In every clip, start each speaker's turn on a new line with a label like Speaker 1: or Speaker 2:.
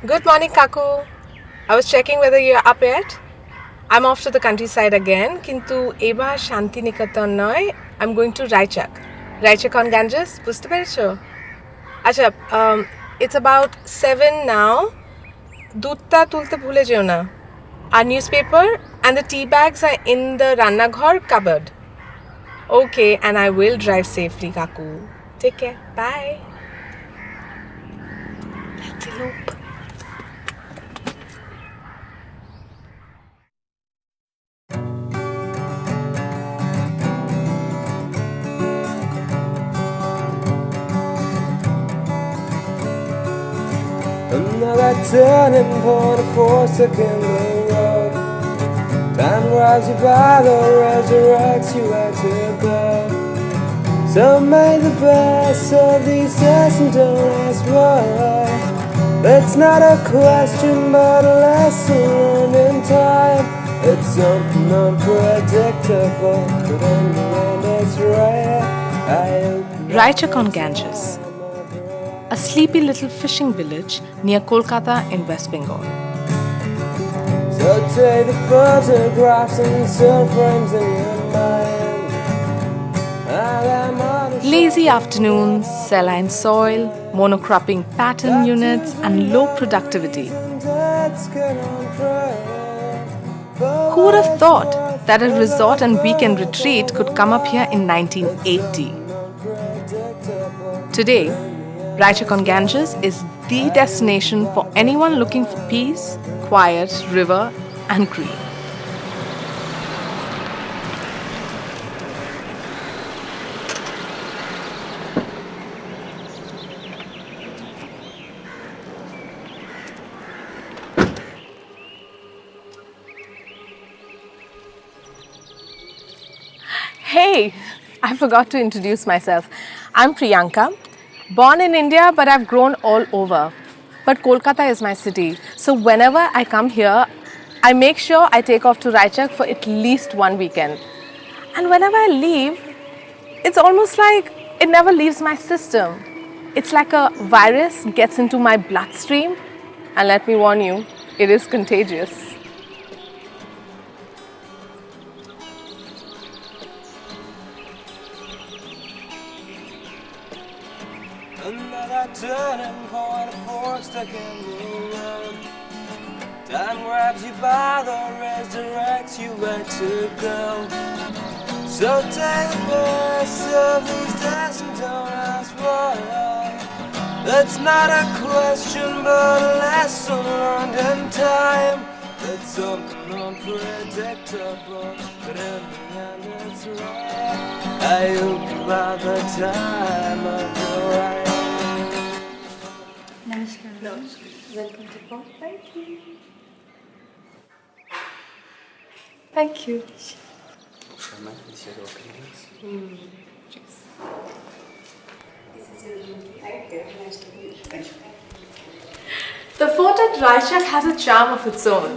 Speaker 1: Good morning, Kaku. I was checking whether you're up yet. I'm off to the countryside again, কিন্তু এবার শান্তিনিকেতন নয়, I'm going to Raichak-on-Ganges, বুঝতে পেরেছো? আচ্ছা, it's about 7 now. দুধটা তুলতে ভুলে যেও না. Our newspaper and the tea bags are in the rannaghar cupboard. Okay, and I will drive safely, Kaku. Take care. Bye. Let's elope.
Speaker 2: Another turning point, a forsaken the road. Time grabs you by the resurrects you where to go. So make the best of these days and don't ask why. It's not a question but a lesson learned in time. It's something unpredictable, but in the end it's right.
Speaker 1: Raichak-on-Ganges, a sleepy little fishing village near Kolkata in West Bengal.
Speaker 2: So take the photographs and still frames in your mind.
Speaker 1: Lazy afternoons, saline soil, monocropping pattern units, and low productivity. Who would have thought that a resort and weekend retreat could come up here in 1980? Today, Raichak-on-Ganges is the destination for anyone looking for peace, quiet, river, and green. Hey, I forgot to introduce myself. I'm Priyanka. Born in India, but I've grown all over. But Kolkata is my city. So whenever I come here, I make sure I take off to Raichak for at least one weekend. And whenever I leave, it's almost like it never leaves my system. It's like a virus gets into my bloodstream. And let me warn you, it is contagious.
Speaker 2: Another turning point, a fork stuck in the road. Time grabs you by the wrist, directs you where to go. So take the best of these days and don't ask why. It's not a question but a lesson learned in time. It's something unpredictable, but in the end it's right. I hope by the time of the right.
Speaker 3: Namaskar. Welcome to Pop. Thank you.
Speaker 1: Thank you.
Speaker 3: This is your room. Thank you. Nice to meet you.
Speaker 1: The fort at Raichak has a charm of its own.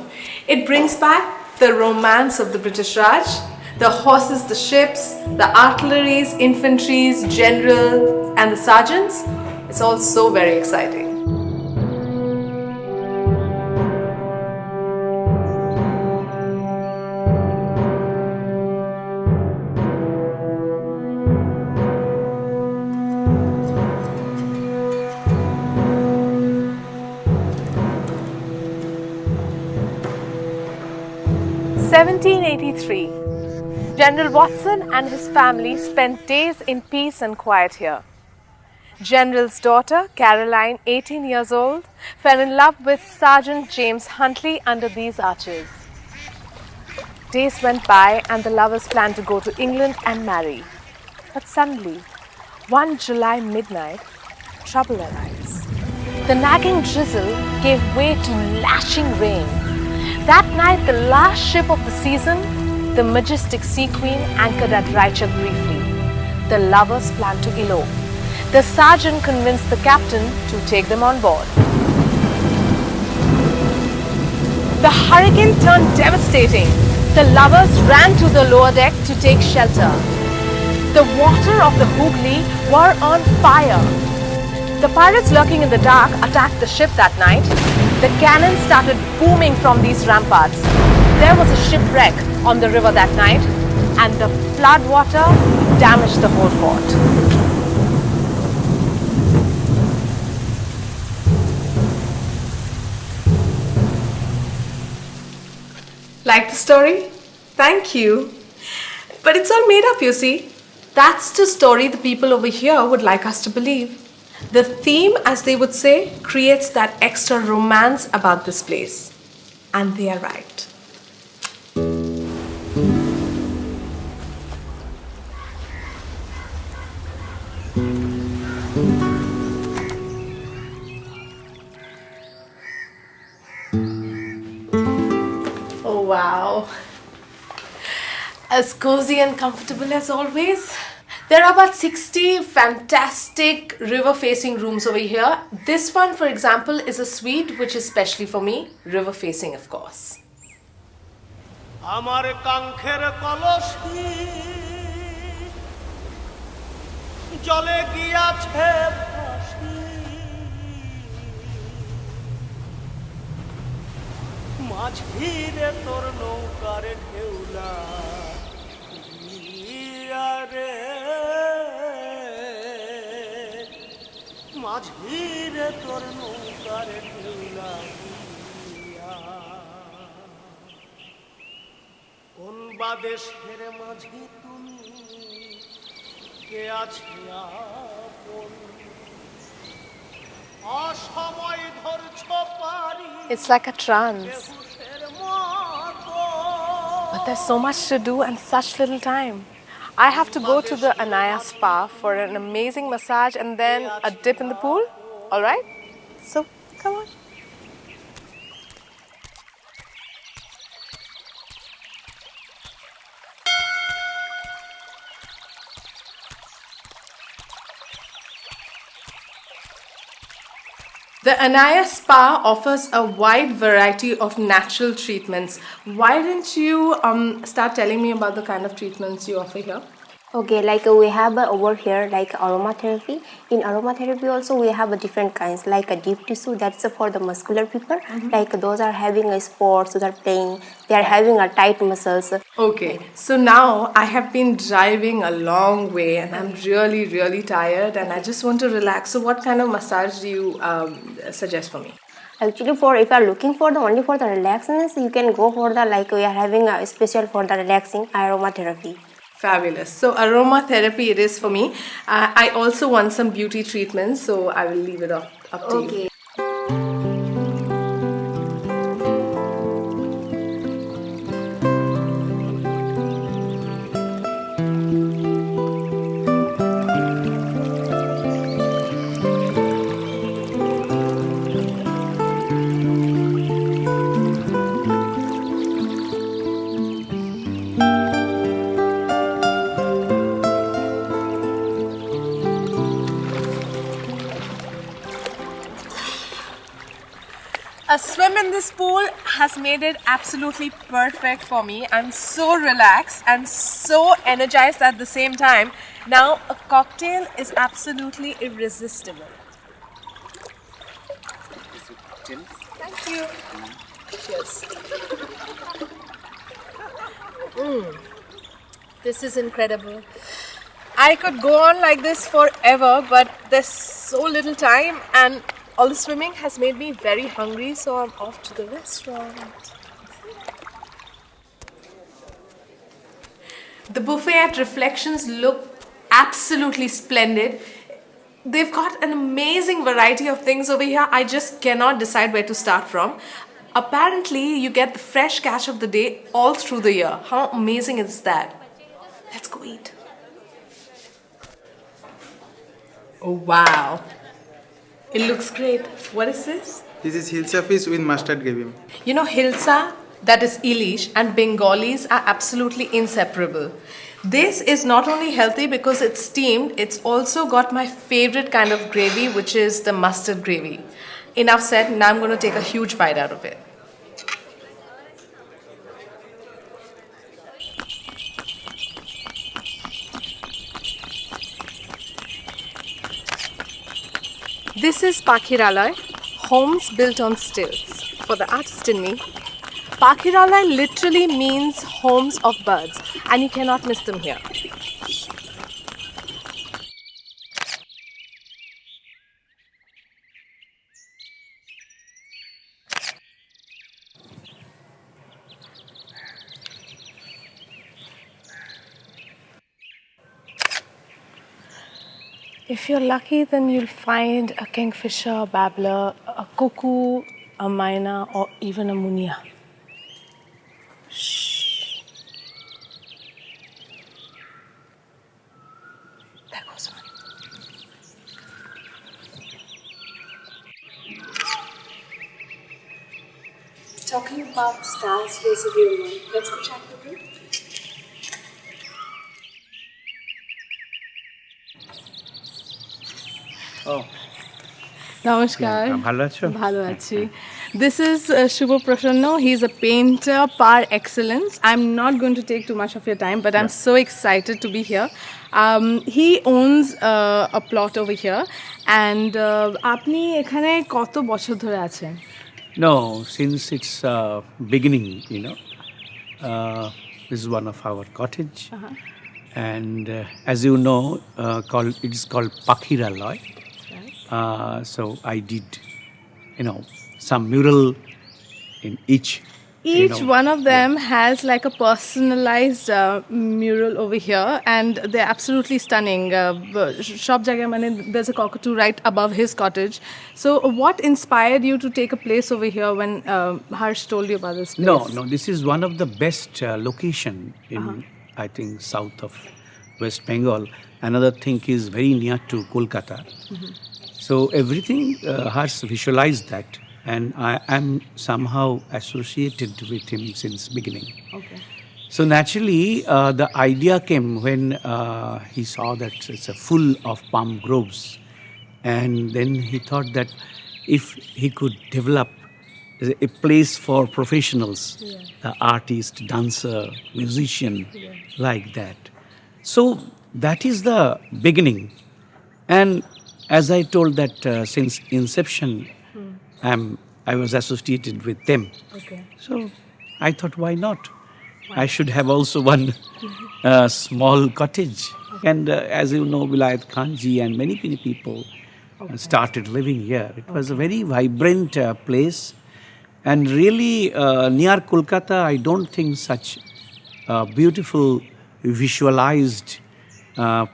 Speaker 1: It brings back the romance of the British Raj, the horses, the ships, the artilleries, infantries, generals, and the sergeants. It's all so very exciting. (1783). General Watson and his family spent days in peace and quiet here. General's daughter, Caroline, 18 years old, fell in love with Sergeant James Huntley under these arches. Days went by and the lovers planned to go to England and marry. But suddenly, one July midnight, trouble arrives. The nagging drizzle gave way to lashing rain. That night, the last ship of the season, the majestic Sea Queen, anchored at Raichak briefly. The lovers planned to elope. The sergeant convinced the captain to take them on board. The hurricane turned devastating. The lovers ran to the lower deck to take shelter. The water of the Hooghly were on fire. The pirates lurking in the dark attacked the ship that night. The cannon started booming from these ramparts. There was a shipwreck on the river that night, and the flood water damaged the whole fort. Like the story? Thank you. But it's all made up, you see. That's the story the people over here would like us to believe. The theme, as they would say, creates that extra romance about this place. And they are right. Oh wow. As cozy and comfortable as always. There are about 60 fantastic river-facing rooms over here. This one, for example, is a suite which is specially for me, river-facing, of course.
Speaker 4: আমার কাঙ্ক্ষের কলসি জলে গিয়াছে ভাসি মাঝ ভিড়ে তোর নৌকার ঢেউলা রে মাঝ ভিড়ে তোর নৌকার ঢেউলা কোন বাদেশের মাঝি তুমি কে আছে আপন অসময় ধরছো পারি
Speaker 1: It's like a trance. But there's so much to do and such little time. I have to go to the Anaya Spa for an amazing massage and then a dip in the pool. Alright? So, come on. The Anaya Spa offers a wide variety of natural treatments. Why didn't you start telling me about the kind of treatments you offer here?
Speaker 5: Okay, like we have over here like aromatherapy. In aromatherapy also we have different kinds like a deep tissue, that's for the muscular people. Like those are having a sports, those are playing, they are having a tight muscles.
Speaker 1: Okay, so now I have been driving a long way and I'm really tired and I just want to relax. So what kind of massage do you suggest for me?
Speaker 5: Actually, for if you are looking for the only for the relaxedness, you can go for the like we are having a special for the relaxing aromatherapy.
Speaker 1: Fabulous. So aromatherapy it is for me. I also want some beauty treatments, so I will leave it up to you. A swim in this pool has made it absolutely perfect for me. I'm so relaxed and so energized at the same time. Now, a cocktail is absolutely irresistible. Thank you. Cheers. This is incredible. I could go on like this forever, but there's so little time and all the swimming has made me very hungry, so I'm off to the restaurant. The buffet at Reflections look absolutely splendid. They've got an amazing variety of things over here. I just cannot decide where to start from. Apparently, you get the fresh catch of the day all through the year. How amazing is that? Let's go eat. Oh, wow. It looks great. What is this?
Speaker 6: This is hilsa fish with mustard gravy.
Speaker 1: You know, hilsa, that is Ilish, and Bengalis are absolutely inseparable. This is not only healthy because it's steamed, it's also got my favorite kind of gravy, which is the mustard gravy. Enough said, now I'm going to take a huge bite out of it. This is Pakhiralay, homes built on stilts. for the artist in me, Pakhiralai literally means homes of birds, and you cannot miss them here. If you're lucky, then you'll find a kingfisher, a babbler, a cuckoo, a myna, or even a munia. Shh. There goes one.
Speaker 3: Talking about stars, here's a real one. Let's go chat with him.
Speaker 6: Oh,
Speaker 1: Namaskar.
Speaker 6: ভালো আছো?
Speaker 1: Bhalo achi. This is Shubho Prasanna. He's a painter par excellence. I'm not going to take too much of your time, but I'm so excited to be here. He owns a plot over here, and আপনি এখানে কত বছর ধরে আছেন?
Speaker 7: No, since its beginning, this is one of our cottage, and as you know, it is called Pakhiralai. So I did, some mural in each.
Speaker 1: Each one of them has like a personalized mural over here, and they're absolutely stunning. Shop jagah mane, there's a cockatoo right above his cottage. So, what inspired you to take a place over here when Harsh told you about this place?
Speaker 7: No, this is one of the best location in, I think, south of West Bengal. Another thing is very near to Kolkata. So everything has visualized that, and I am somehow associated with him since beginning.
Speaker 1: Okay.
Speaker 7: So naturally, the idea came when he saw that it's full of palm groves, and then he thought that if he could develop a place for professionals, artist, dancer, musician, like that. So that is the beginning, and as I told that since inception, I was associated with them.
Speaker 1: Okay.
Speaker 7: So I thought, why not? I should have also one small cottage. And as you know, Vilayat Khanji and many people started living here. It was a very vibrant place. And really, near Kolkata, I don't think such beautiful, visualized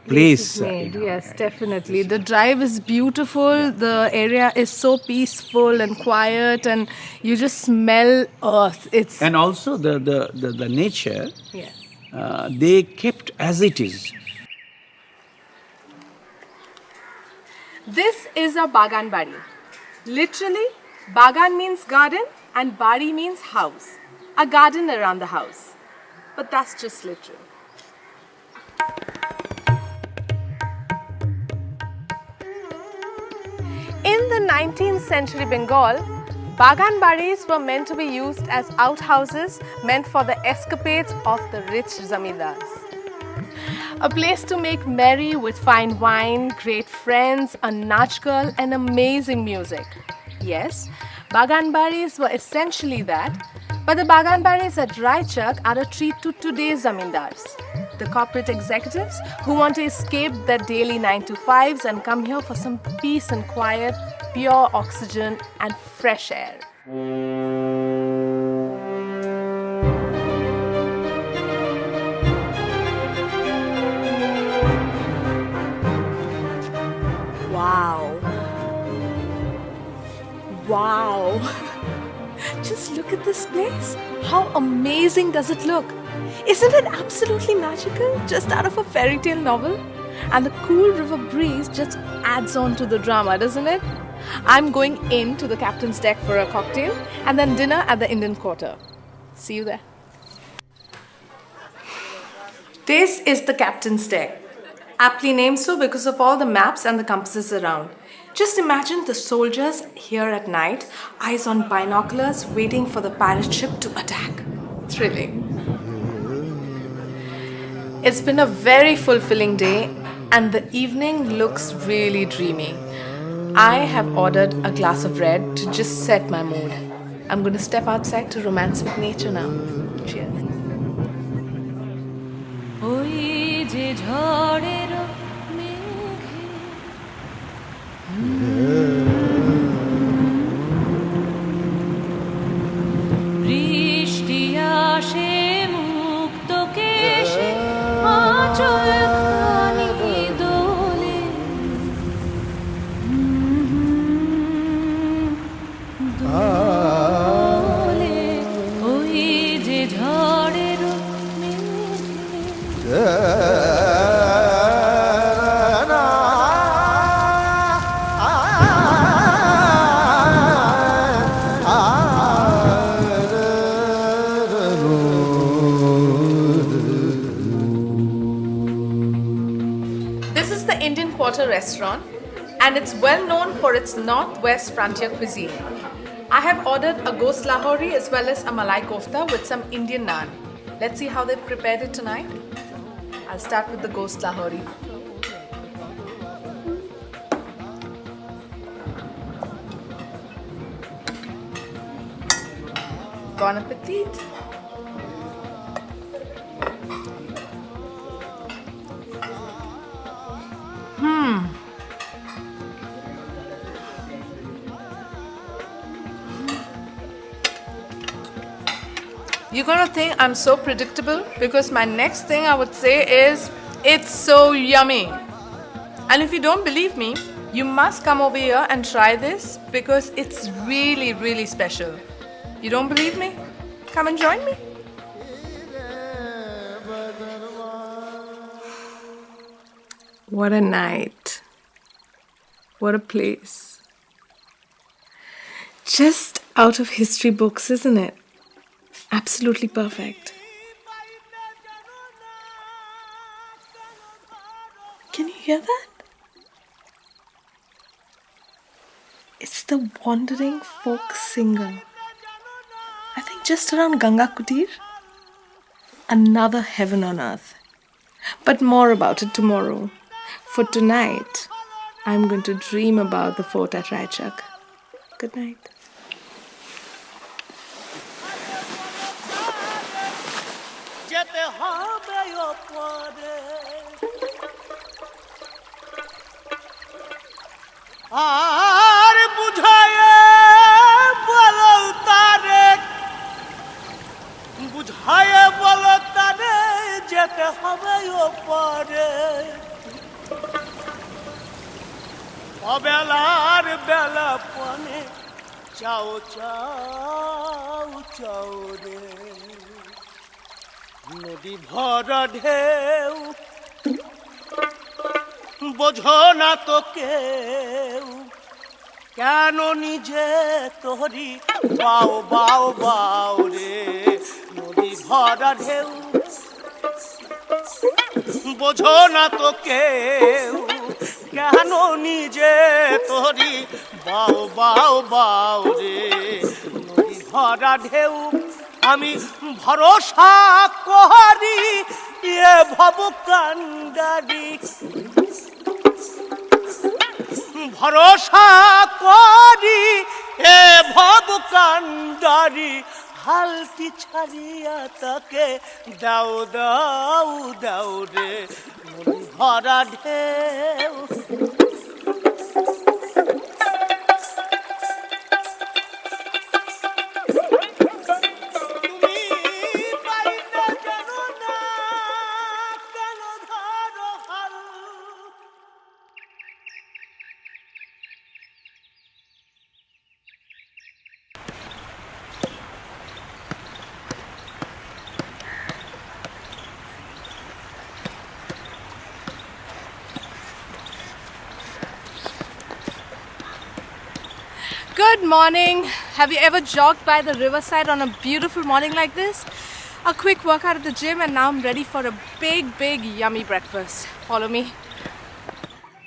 Speaker 7: place.
Speaker 1: Made. Yes, definitely. The drive is beautiful. The area is so peaceful and quiet, and you just smell earth. It's
Speaker 7: And also the nature,
Speaker 1: yes.
Speaker 7: they kept as it is.
Speaker 1: This is a bagan bari. Literally, bagan means garden and bari means house. A garden around the house. But that's just literal. In the 19th century Bengal, bagan baris were meant to be used as outhouses meant for the escapades of the rich zamindars. A place to make merry with fine wine, great friends, a nach girl, and amazing music. Yes, bagan baris were essentially that, but the bagan baris at Raichak are a treat to today's zamindars, the corporate executives who want to escape their daily 9-to-5s and come here for some peace and quiet, pure oxygen and fresh air. Wow. Wow. Just look at this place. How amazing does it look? Isn't it absolutely magical? Just out of a fairy tale novel? And the cool river breeze just adds on to the drama, doesn't it? I'm going in to the captain's deck for a cocktail and then dinner at the Indian Quarter. See you there. This is the captain's deck. Aptly named so because of all the maps and the compasses around. Just imagine the soldiers here at night, eyes on binoculars, waiting for the pirate ship to attack. Thrilling. It's been a very fulfilling day, and the evening looks really dreamy. I have ordered a glass of red to just set my mood. I'm going to step outside to romance with nature now. Cheers.
Speaker 8: ওই যে ঝড়ের মেঘে বৃষ্টি আসে মুক্ত কেশে আঁচল খানি দোলে দোলে ওই যে ঝড়ের
Speaker 1: This is the Indian Quarter restaurant and it's well known for its northwest frontier cuisine. I have ordered a ghost lahori as well as a malai kofta with some Indian naan. Let's see how they prepared it tonight. I'll start with the ghost lahori. Bon appetit. You're gonna think I'm so predictable because my next thing I would say is it's so yummy. And if you don't believe me, you must come over here and try this because it's really, really special. You don't believe me? Come and join me. What a night. What a place. Just out of history books, isn't it? Absolutely perfect. Can you hear that? It's the wandering folk singer. I think just around Ganga Kutir. Another heaven on earth. But more about it tomorrow. For tonight, I'm going to dream about the fort at Raichak. Good night.
Speaker 4: যেতে হবে ওপরে আর বুঝায় বলো তারে যেতে হবে ওপরে অবেলার বেলা পনে চাও চাও চাও রে নদী ভরা ঢেউ বোঝো না তো কেউ কেন নিজে তোরি বাও বাও বাও রে নদী ভরা ঢেউ বোঝো না তো কেউ কেন নিজে তোরি বাও বাও বাও রে নদী ভরা ঢেউ আমি ভরসা করি এ ভব কান্ডারি ভরসা করি এ ভব কান্ডারি হালতি ছাড়িয়া তাকে দাও দাও দাও রে নদী ভরা ঢেউ
Speaker 1: Good morning. Have you ever jogged by the riverside on a beautiful morning like this? A quick workout at the gym and now I'm ready for a big yummy breakfast. Follow me.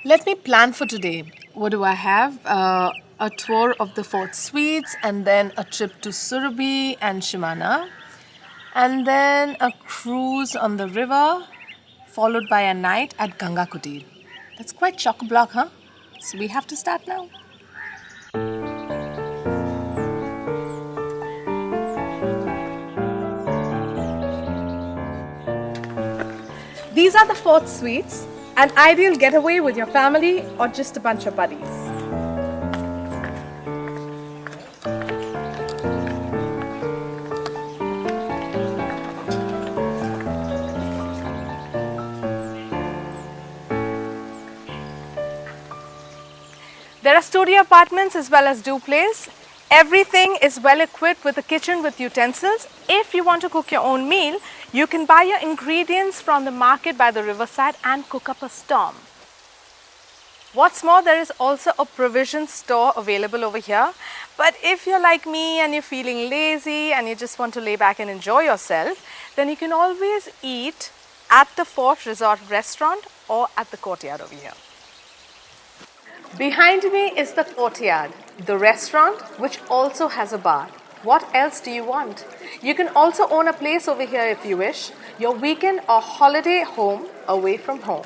Speaker 1: Let me plan for today. What do I have? A tour of the fort suites and then a trip to Surabhi and Shimana and then a cruise on the river followed by a night at Ganga Kutir. That's quite chock-a-block, huh? So we have to start now. These are the 4th suites, an ideal getaway with your family or just a bunch of buddies. There are studio apartments as well as duplex. Everything is well equipped with a kitchen with utensils. If you want to cook your own meal, you can buy your ingredients from the market by the riverside and cook up a storm. What's more, there is also a provision store available over here. But if you're like me and you're feeling lazy and you just want to lay back and enjoy yourself, then you can always eat at the Fort Resort restaurant or at the courtyard over here. Behind me is the courtyard, the restaurant, which also has a bar. What else do you want? You can also own a place over here if you wish, your weekend or holiday home away from home.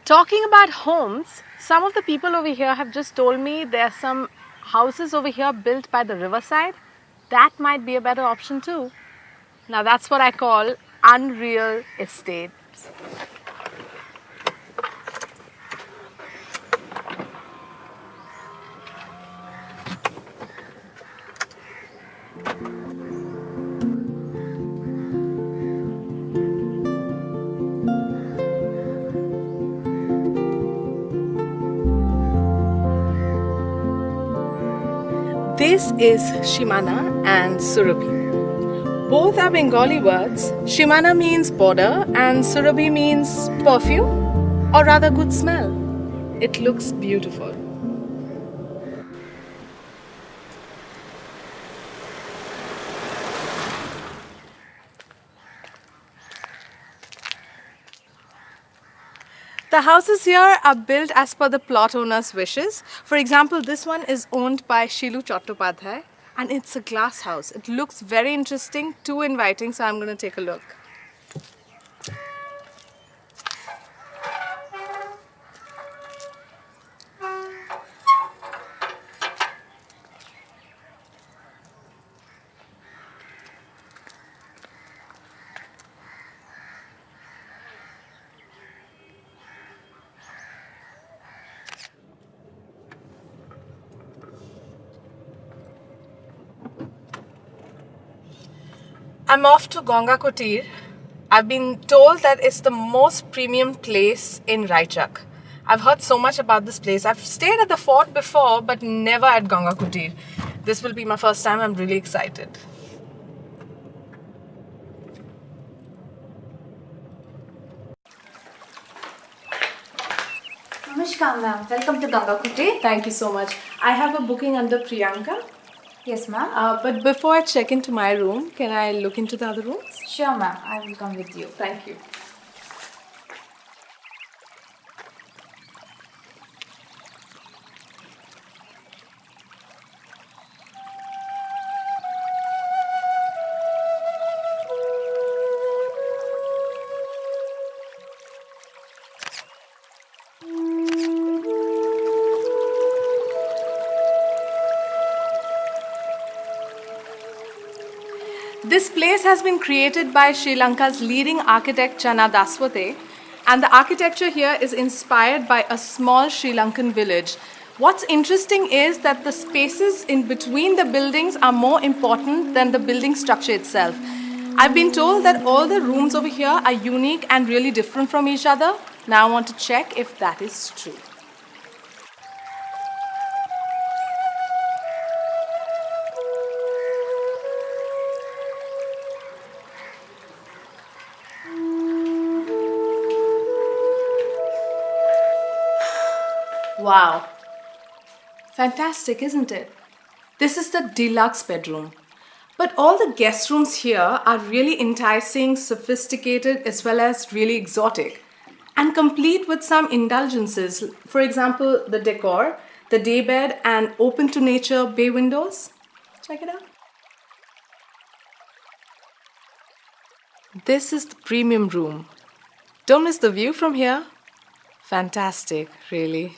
Speaker 1: Talking about homes, some of the people over here have just told me there are some houses over here built by the riverside. That might be a better option too. Now that's what I call unreal estate. This is Shimana and Surabhi. Both are Bengali words. Shimana means border and Surabhi means perfume, or rather good smell. It looks beautiful. The houses here are built as per the plot owner's wishes. For example, this one is owned by Shilu Chattopadhyay and it's a glass house. It looks very interesting, too inviting, so I'm going to take a look. I'm off to Ganga Kutir. I've been told that it's the most premium place in Raichak. I've heard so much about this place. I've stayed at the fort before, but never at Ganga Kutir. This will be my first time. I'm really excited.
Speaker 3: Namaskar, ma'am. Welcome to Ganga Kutir.
Speaker 1: Thank you so much. I have a booking under Priyanka.
Speaker 3: Yes, ma'am.
Speaker 1: But before I check into my room, can I look into the other rooms?
Speaker 3: Sure, ma'am. I will come with you.
Speaker 1: Thank you. This place has been created by Sri Lanka's leading architect Channa Daswate, and the architecture here is inspired by a small Sri Lankan village. What's interesting is that the spaces in between the buildings are more important than the building structure itself. I've been told that all the rooms over here are unique and really different from each other. Now I want to check if that is true. Wow. Fantastic, isn't it? This is the deluxe bedroom. But all the guest rooms here are really enticing, sophisticated, as well as really exotic, and complete with some indulgences. For example, the decor, the daybed, and open to nature bay windows. Check it out. This is the premium room. Don't miss the view from here. Fantastic, really.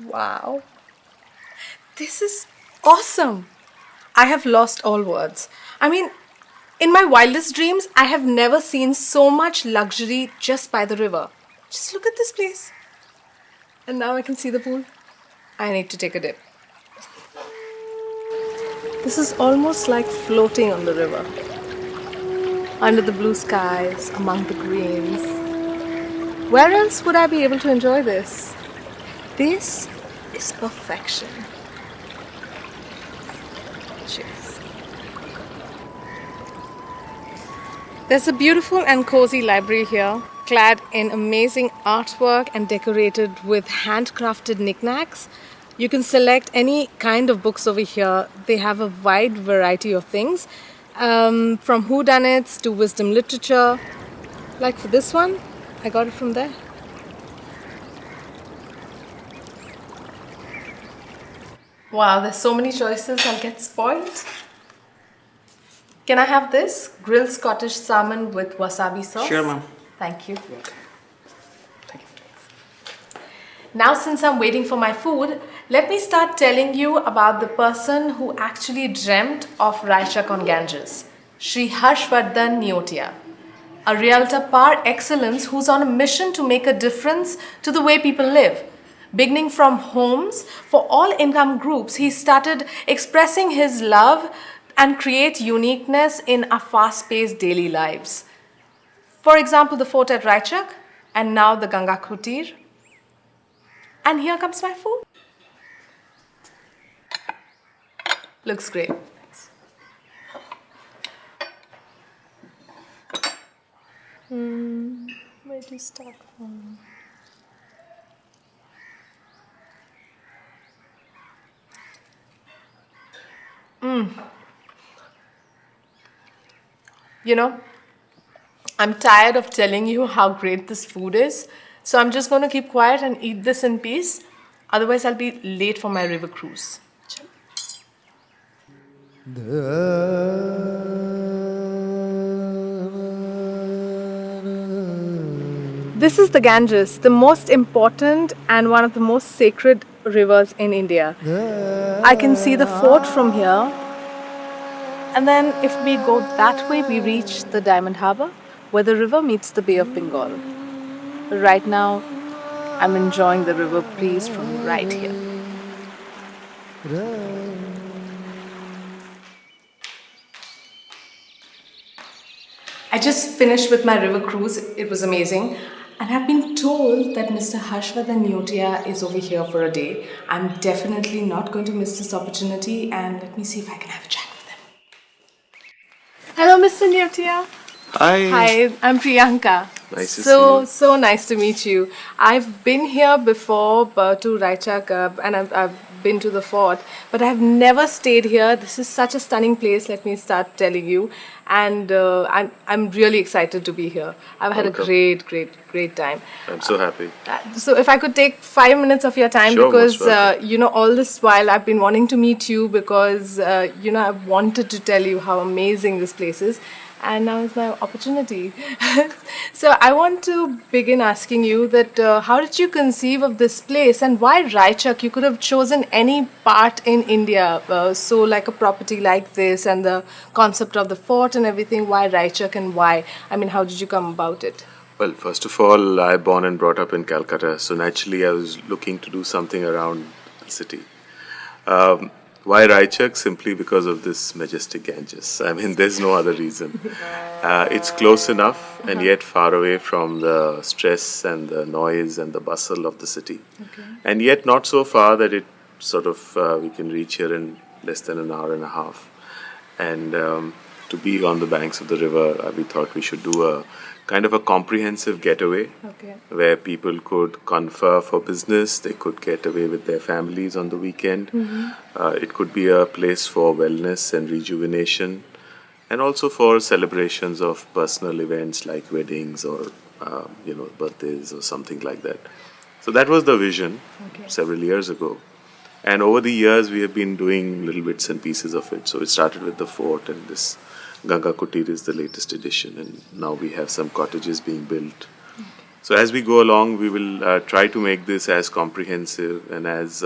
Speaker 1: Wow. This is awesome. I have lost all words. I mean, in my wildest dreams, I have never seen so much luxury just by the river. Just look at this place. And now I can see the pool. I need to take a dip. This is almost like floating on the river. Under the blue skies, among the greens. Where else would I be able to enjoy this? This is perfection. Cheers. There's a beautiful and cozy library here, clad in amazing artwork and decorated with handcrafted knickknacks. You can select any kind of books over here. They have a wide variety of things, from whodunits to wisdom literature. Like for this one, I got it from there. Wow, there's so many choices, I'll get spoiled. Can I have this? Grilled Scottish salmon with wasabi sauce?
Speaker 6: Sure, ma'am.
Speaker 1: Thank you. Now, since I'm waiting for my food, let me start telling you about the person who actually dreamt of Raichak-on-Ganges, Sri Harshvardhan Neotia, a realtor par excellence who's on a mission to make a difference to the way people live. Beginning from homes for all income groups, he started expressing his love and create uniqueness in our fast-paced daily lives. For example, the fort at Raichak, and now the Ganga Kutir. And here comes my food. Looks great. Where do you start from? You know, I'm tired of telling you how great this food is, so I'm just going to keep quiet and eat this in peace. Otherwise, I'll be late for my river cruise. This is the Ganges, the most important and one of the most sacred rivers in India. I can see the fort from here. And then if we go that way, we reach the Diamond Harbour, where the river meets the Bay of Bengal. Right now, I'm enjoying the river breeze from right here. I just finished with my river cruise. It was amazing. And I've been told that Mr. Harshvardhan Neotia is over here for a day. I'm definitely not going to miss this opportunity, and let me see if I can have a chat with him. Hello, Mr. Neotia. Hi, I'm Priyanka.
Speaker 2: Nice to see you.
Speaker 1: So nice to meet you. I've been here before to Raichak, and I've been to the fort, but I've never stayed here. This is such a stunning place, let me start telling you. And I'm really excited to be here. I've had a great time.
Speaker 2: I'm so happy.
Speaker 1: So if I could take 5 minutes of your time,
Speaker 2: Sure,
Speaker 1: because
Speaker 2: most welcome.
Speaker 1: all this while I've been wanting to meet you, because I wanted to tell you how amazing this place is, and now is my opportunity. So I want to begin asking you that how did you conceive of this place, and why Raichak? You could have chosen any part in India, so like a property like this, and the concept of the fort and everything. Why Raichak, and why? I mean, how did you come about it?
Speaker 2: Well, first of all, I born and brought up in Calcutta, so naturally I was looking to do something around the city. Why Raichak? Simply because of this majestic Ganges. I mean, there's no other reason. It's close enough and yet far away from the stress and the noise and the bustle of the city.
Speaker 1: Okay.
Speaker 2: And yet not so far that it sort of, we can reach here in less than an hour and a half. And to be on the banks of the river, we thought we should do a kind of a comprehensive getaway,
Speaker 1: Okay.
Speaker 2: where people could confer for business, they could get away with their families on the weekend. It could be a place for wellness and rejuvenation, and also for celebrations of personal events like weddings or birthdays or something like that. So that was the vision several years ago. And over the years, we have been doing little bits and pieces of it. So it started with the fort, and this Ganga Kutir is the latest edition. And now we have some cottages being built.
Speaker 9: So as we go along, we will try to make this as comprehensive and as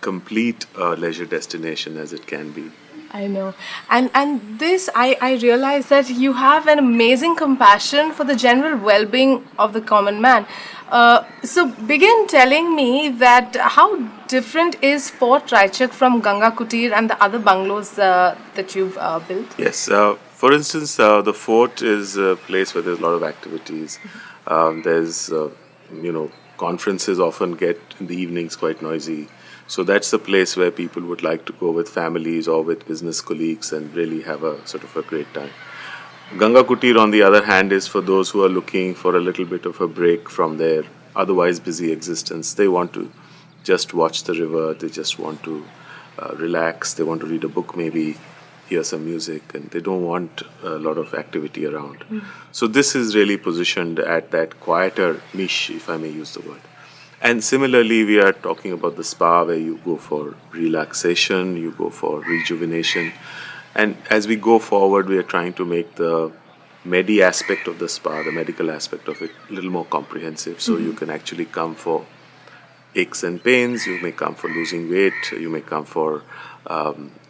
Speaker 9: complete a leisure destination as it can be.
Speaker 1: I know. And this, I realize that you have an amazing compassion for the general well-being of the common man. So begin telling me that how different is Fort Raichak from Ganga Kutir and the other bungalows that you've built?
Speaker 9: Yes. For instance, the fort is a place where there's a lot of activities. There's, conferences often get in the evenings quite noisy. So that's the place where people would like to go with families or with business colleagues and really have a sort of a great time. Ganga Kutir, on the other hand, is for those who are looking for a little bit of a break from their otherwise busy existence. They want to just watch the river, they just want to relax, they want to read a book maybe, hear some music, and they don't want a lot of activity around. So this is really positioned at that quieter niche, if I may use the word. And similarly, we are talking about the spa where you go for relaxation, you go for rejuvenation. And as we go forward, we are trying to make the aspect of the spa, the medical aspect of it, a little more comprehensive. So you can actually come for aches and pains, you may come for losing weight, you may come for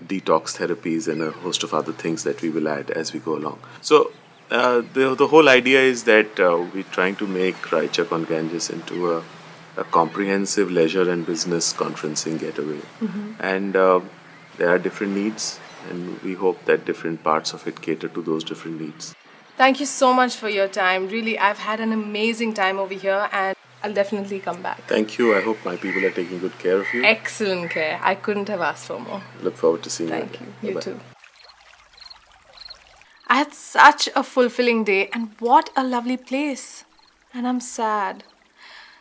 Speaker 9: detox therapies and a host of other things that we will add as we go along. So the whole idea is that we're trying to make Raichak-on-Ganges into a comprehensive leisure and business conferencing getaway. And there are different needs, and we hope that different parts of it cater to those different needs.
Speaker 1: Thank you so much for your time. Really, I've had an amazing time over here, and I'll definitely come back.
Speaker 9: Thank you. I hope my people are taking good care of you.
Speaker 1: Excellent care. I couldn't have asked for more.
Speaker 9: Look forward to seeing you
Speaker 1: Thank
Speaker 9: again.
Speaker 1: you. You
Speaker 9: Bye-bye.
Speaker 1: too. I had such a fulfilling day, and what a lovely place. And I'm sad.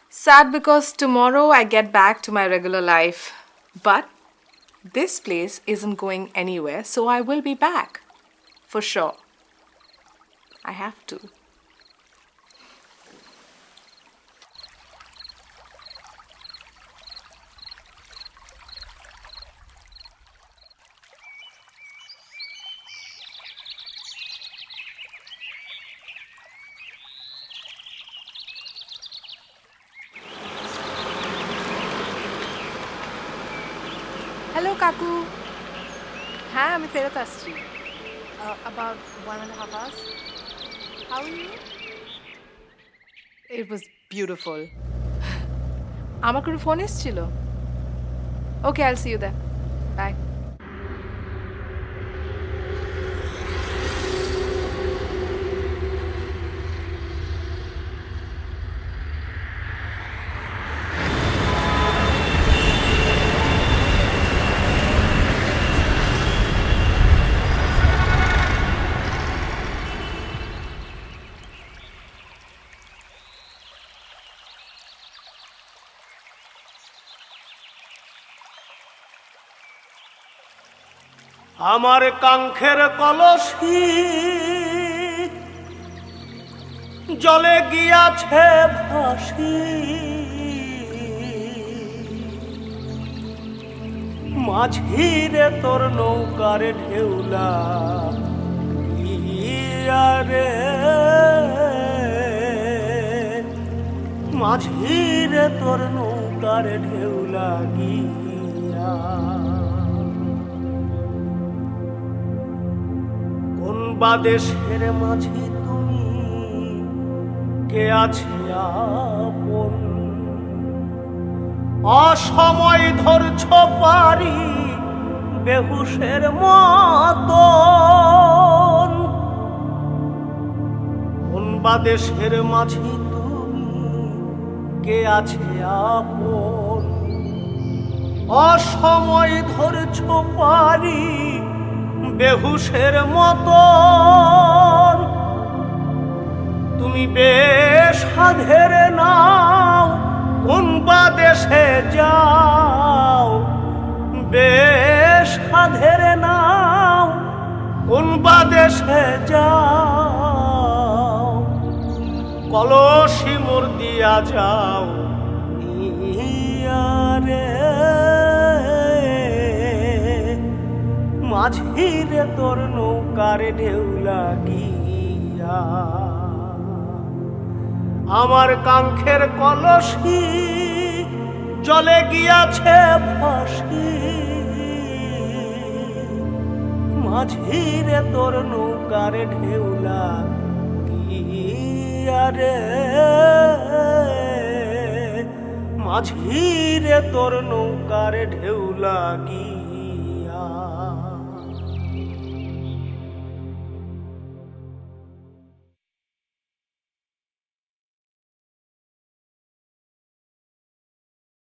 Speaker 1: Sad because tomorrow I get back to my regular life. But this place isn't going anywhere, so I will be back. For sure. I have to. Hello, Kaku. হ্যাঁ আমি ফেরত আসছি about 1.5 hours. How are you? It was beautiful. আমার কোনো phone এসেছিল? Okay, I'll see you there. Bye.
Speaker 4: আমার কাঙ্ক্ষের কলসি জলে গিয়াছে ভাসি, মাঝিরে তোর নৌকার ঢেউলা রে, মাঝিরে তোর নৌকার ঢেউলা গিয়া। কোন বাদেশের মাঝি তুমি, কে আছে আপন, অসময় ধরছ পারি বেহুশের মতন। কোন বাদেশের মাঝি তুমি, কে আছে আপন, অসময় ধরছ পারি বেহুশের মতন। তুমি বেশ সাধেরে নাও, কোন বাদেশে যাও, বেশ সাধেরে নাও, কোন বাদেশে যাও, কলসি মোর দিয়া যাও ইয়ারে, মাঝিরে তোর নৌকার ঢেউ লাগিয়া। আমার কাঙ্ক্ষের কলসি জলে গিয়াছে ভাসি মাঝিরে তোর নৌকার ঢেউলা আরে মাঝিরে তোর নৌকার ঢেউ লাগি